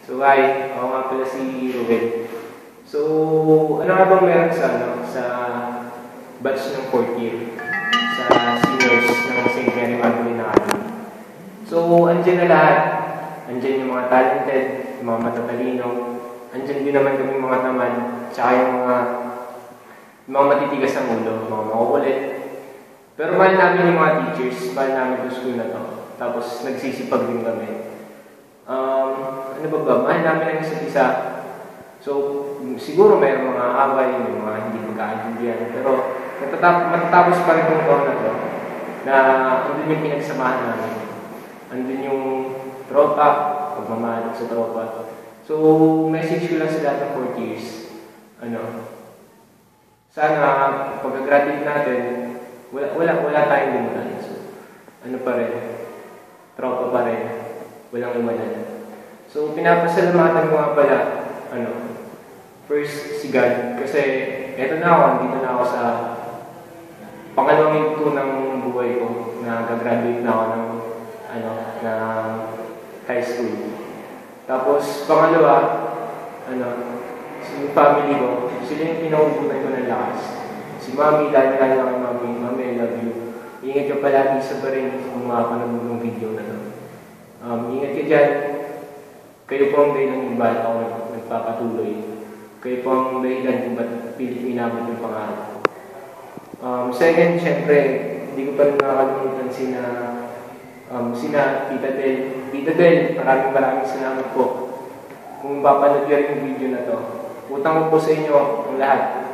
So hi, ako nga pala si Ruben. So, ano nga bang meron sa batch ng 4th year? Sa seniors ng St. Mary Magdalene Academy. So, andyan na lahat. Andyan yung mga talented, yung mga matatalino. Andyan din naman kami mga tamad, tsaka yung mga matitigas ng ulo, mga makukulit. Pero mahal namin yung mga teachers, mahal namin yung school na to. Tapos nagsisipag din kami. Ano ba? Mahal namin ang isa't isa. So, siguro may mga away, may mga hindi magkaintindihan. Pero matatapos pa rin yung taon na to na andun yung pinagsamahan namin. Andun yung tropa, pagmamahal sa tropa. So, message ko lang sa lahat ng 4 years. Sana pagka-graduate natin, wala tayong limutan. So, pa rin, tropa pa rin, walang iwanan. So, pinapasalamatan ko nga pala, first si God, kasi eto na ako, dito na ako sa pangalawang yugto ng buhay ko, na gagraduate na ako ng high school. Tapos, pangalawa, yung family ko, sila yung pinaubutan ko ng lakas. Si Mami, lalo kay Mami, Mami, I love you. Ingat ka palagi sa barin kung makapanood ng video na to. Ingat ka dyan. Kayo po ang dahilan kung bakit ako nagpapatuloy. Kayo po ang dahilan kung bakit pinabot yung pangarap ko. Second, syempre, hindi ko pa rin nakakalimutan sina Tita Del. Tita Del, maraming salamat po. Kung mapapanood nyo rin yung video na to, utang ko po sa inyo ang lahat.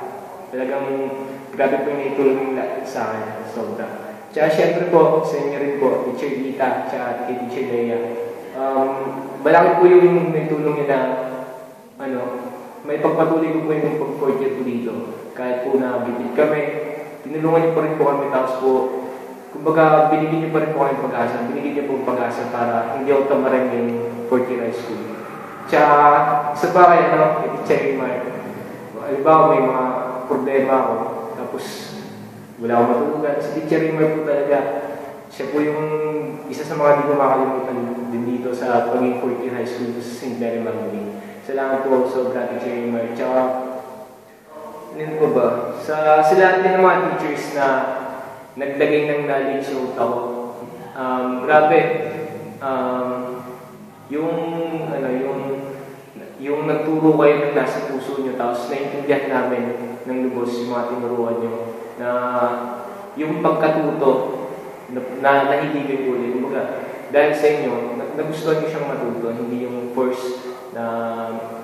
Talagang grabe po yung naitulong sa akin. Sobra. Tsaka syempre po, sa inyo rin po, Teacher Lita, tsaka kay Teacher Leia. Malaki po yung naitulong nyo na may pagpatuloy ko po yung pag-4th year po dito. Kahit po na bibig kami, tinulungan niyo pa rin po kami, tapos po, kumbaga, binigyan niyo pa rin po kami pag-asa. Binigyan niyo po pag-asa para hindi ako tamarin yung 4th year high school. Tsaka, sa bagay, Teacher Mark, halimbawa may mga problema ako, tapos wala akong matulugan. Si Teacher Mark po talaga, siya po yung isa sa mga di ko makalimutan din dito sa paging 4th year high school sa St. Mary Magdalene. Salamat po, sobra Teacher Mark. Tsaka, ano po ba? Sa lahat din ng mga teachers na naglagay ng knowledge sa utak ko. Grabe. Yung nagturo kayo ng nasa puso nyo, tapos naintindihan namin ng lubos yung mga tinuruan nyo, na yung pagkatuto na nahiligay ko ulit. Dahil sa inyo, nagustuhan nyo siyang matuto, hindi yung force na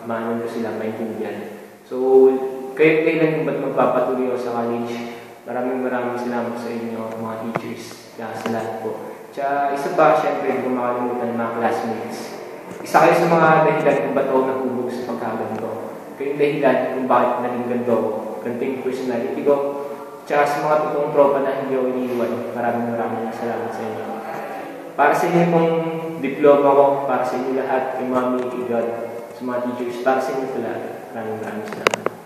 maano nyo sila maintindihan. So, kailan ba't magpapatuloy ako sa college? Maraming salamat sa inyo, mga teachers. Sa lahat po. Tsaka, isa pa, syempre, hindi ko makalimutan mga classmates. Isa kayo sa mga dahilan kung ba't ako nahubog sa pagkaganto. Kayong dahilan kung bakit naging ganito ako. Ganito yung personality ko. Tsaka sa mga totoong tropa na hindi ako iniiwan, maraming salamat sa inyo. Para sa inyo pong diploma ko, para sa inyo lahat, kay Mami, kay God, sa mga teachers, para sa inyo lahat. Maraming salamat.